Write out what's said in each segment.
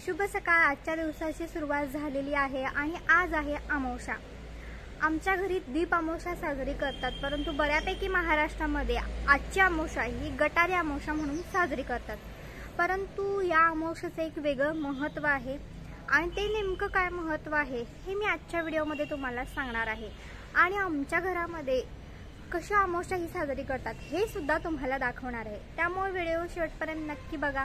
शुभ सकाळ। आजच्या दिवसाची सुरुवात झालेली आहे आणि आज आहे अमावस्या। आमच्या घरी दीप अमावस्या साजरी करतात, परंतु बऱ्यापैकी महाराष्ट्रामध्ये आजची अमावस्या ही गटारी अमावस्या म्हणून साजरी करतात। परंतु या अमावस्याचं एक वेगळं महत्त्व आहे आणि ते नेमकं काय महत्त्व आहे हे मी आजच्या व्हिडिओमध्ये तुम्हाला सांगणार आहे। आणि आमच्या घरामध्ये कशी अमावस्या ही साजरी करतात हे सुद्धा तुम्हाला दाखवणार आहे, त्यामुळे व्हिडिओ शेवटपर्यंत नक्की बघा।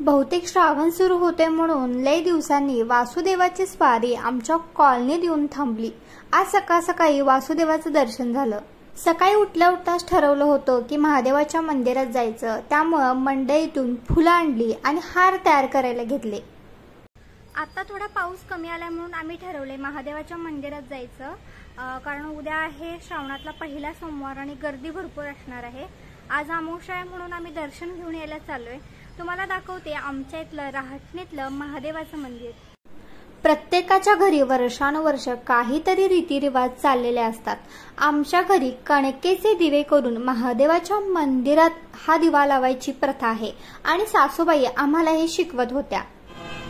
बहुतेक श्रावण सुरू होते म्हणून लय दिवसांनी वासुदेवाची स्वारी आमच्या कॉलनीत येऊन थांबली। आज सकाळ सकाळी वासुदेवाचं दर्शन झालं। सकाळी उठल्या उठताच ठरवलं होतं की महादेवाच्या मंदिरात जायचं, त्यामुळे मंडईतून फुलं आणली आणि हार तयार करायला घेतले। आता थोडा पाऊस कमी आला म्हणून आम्ही ठरवले महादेवाच्या मंदिरात जायचं, कारण उद्या आहे श्रावणातला पहिला सोमवार आणि गर्दी भरपूर असणार आहे। आज अमावस्या आहे म्हणून आम्ही दर्शन घेऊन यायला चाललोय। तुम्हाला दाखवते आमच्या इथलं राहटणीतलं महादेवाचं मंदिर। प्रत्येकाच्या घरी वर्षानुवर्ष काहीतरी रीतिरिवाज चाललेले असतात। आमच्या घरी कणकेचे दिवे करून महादेवाच्या मंदिरात हा दिवा लावायची प्रथा आहे आणि सासूबाई आम्हाला हे शिकवत होत्या।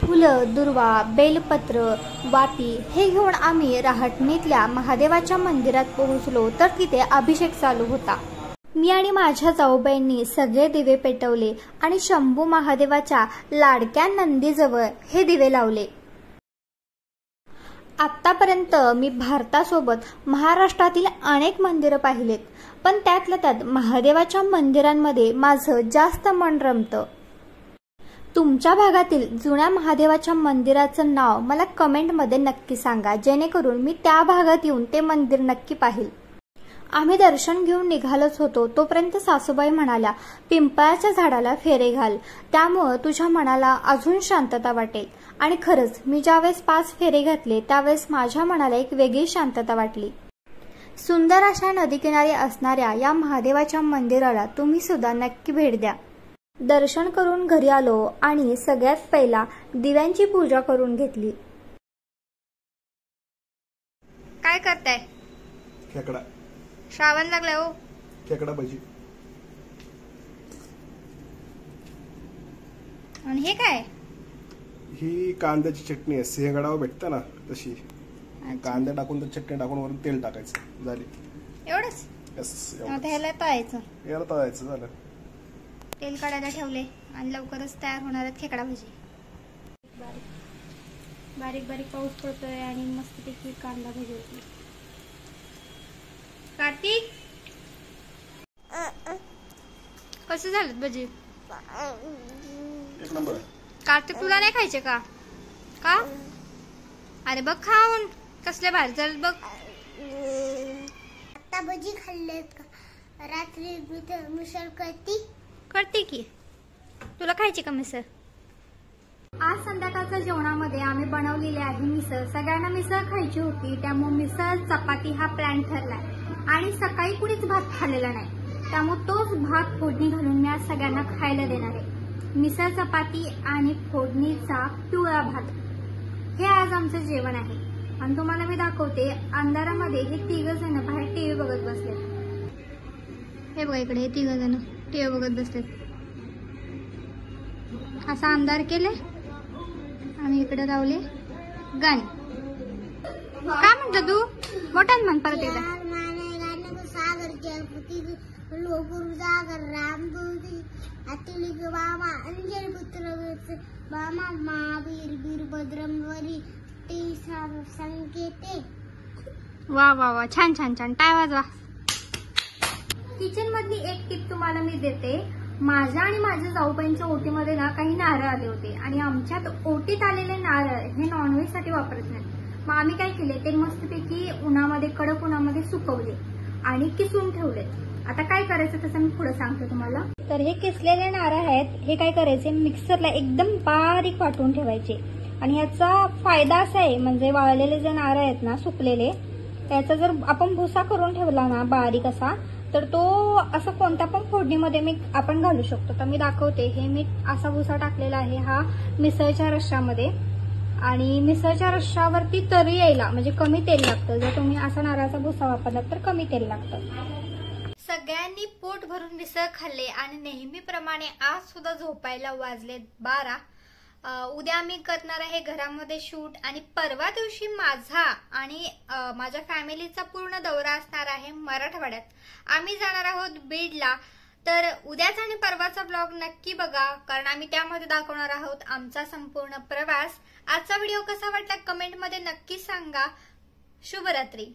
फुलं, दुर्वा, बेलपत्र, वाती हे घेऊन आम्ही राहटणीतल्या महादेवाच्या मंदिरात पोहोचलो तर तिथे अभिषेक चालू होता। मी आणि माझ्या जाऊबाईंनी सगळे दिवे पेटवले आणि शंभू महादेवाच्या लाडक्या नंदीजवळ हे दिवे लावले। आतापर्यंत मी भारतासोबत महाराष्ट्रातील अनेक मंदिरं पाहिलेत, पण त्यातल्या त्यात महादेवाच्या मंदिरांमध्ये माझं जास्त मन रमतं। तुमच्या भागातील जुन्या महादेवाच्या मंदिराचं नाव मला कमेंटमध्ये नक्की सांगा, जेणेकरून मी त्या भागात येऊन ते मंदिर नक्की पाहिल। आम्ही दर्शन घेऊन निघालोच होतो तोपर्यंत सासूबाई म्हणाल्या, पिंपळाच्या झाडाला फेरे घाल, त्यामुळे तुझ्या मनाला अजून शांतता वाटेल। आणि खरंच मी ज्यावेळेस 5 फेरे घातले त्यावेळेस माझ्या मनाला एक वेगळी शांतता वाटली। सुंदर अशा नदीकिनारी असणाऱ्या या महादेवाच्या मंदिराला तुम्ही सुद्धा नक्की भेट द्या। दर्शन करून घरी आलो आणि सगळ्यात पहिला दिव्यांची पूजा करून घेतली। काय करताय? खेकडा। श्रावण लागलाय हो। खेकडा भजी। आणि हे काय? ही कांद्याची चटणी आहे, सिंहगडावर भेटते ना तशी। कांदा टाकून तर चटणी टाकून वरून तेल टाकायचं, झाली। एवढंच? यस। आता ह्याला तळायचं? याला तळायचं, झालं। तेल काढायला ठेवले आणि लवकरच तयार होणार आहेत खेकडा भजी। बारीक बारीक पाऊस पडतोय आणि मस्तपैकी कांदा भजी होती। कार्तिक कसं झालं भजी? एक नंबर। कार्तिक तुला नाही खायचे का? का? अरे बघ खाऊन कसले बाहेर झाले बघ। आता भजी खाल्ले का? रात्री मिसळ करते की। तुला खायची का मिसळ? आज संध्याकाळच्या जेवणामध्ये आम्ही बनवलेली आहे मिसळ। सगळ्यांना मिसळ खायची होती, त्यामुळे मिसळ चपाती हा प्लॅन ठरलाय। आणि सकाळी कुणीच भात खाल्लेला नाही, त्यामुळे तोच भात फोडणी घालून मी आज सगळ्यांना खायला देणार आहे। मिसळ चपाती आणि फोडणीचा पिवळा भात हे आज आमचं जेवण आहे। आणि तुम्हाला मी दाखवते अंधारामध्ये हे 3 जण बाहेर टीव्ही बघत बसले। हे बघा इकडे हे 3 जण टीव्ही बघत बसलेत। असा अंधार केले आणि इकडे लावले गाणी। काय म्हटलं तू? मोठ्यानं म्हण परत एकदा। राम अतुलिक बाबा अंजन पुत्र बामा महावीर वीरभद्रमवरी संकेते। वा वा वा, छान छान छान, टाळ्या वाजवा। किचन मधली एक टिप तुम्हाला मी देते। माझ्या आणि माझ्या जाऊबाईंच्या ओटीमध्ये ना काही नारळ आले होते आणि आमच्यात ओटीत आलेले नारळ हे नॉनव्हेज साठी वापरत नाहीत। मग आम्ही काय केले, ते मस्तपैकी उन्हामध्ये कडक उन्हामध्ये सुकवले आणि किसून ठेवले। आता काय करायचं तसं मी पुढे सांगते तुम्हाला। तर हे किसलेले नारळ आहेत, हे काय करायचे, मिक्सरला एकदम बारीक वाटून ठेवायचे। आणि याचा फायदा असा आहे, म्हणजे वाळलेले जे नारळ आहेत ना सुकलेले, त्याचा जर आपण भुसा करून ठेवला ना बारीक असा, तर तो असं कोणत्या पण फोडणीमध्ये आपण घालू शकतो। तर मी दाखवते, हे मी असा भुसा टाकलेला आहे हा मिसळच्या रश्श्यामध्ये। आणि मिसळच्या रश्श्यावरती तरी यायला म्हणजे कमी तेल लागतं। जर तुम्ही असा नारळाचा भुसा वापरला तर कमी तेल लागतं। सगळ्यांनी पोट भरून मिसळ खाल्ले आणि नेहमीप्रमाणे आज सुद्धा झोपायला वाजले 12। उद्या मी करणार आहे घरामध्ये शूट आणि परवा दिवशी माझा आणि माझ्या फॅमिलीचा पूर्ण दौरा असणार आहे मराठवाड्यात. आम्ही जाणार आहोत बीडला. तर उद्याचा आणि परवाचा ब्लॉग नक्की बघा, कारण आम्ही त्यामध्ये दाखवणार आहोत आमचा संपूर्ण प्रवास. आजचा व्हिडिओ कसा वाटला कमेंटमध्ये नक्की सांगा. शुभरात्री.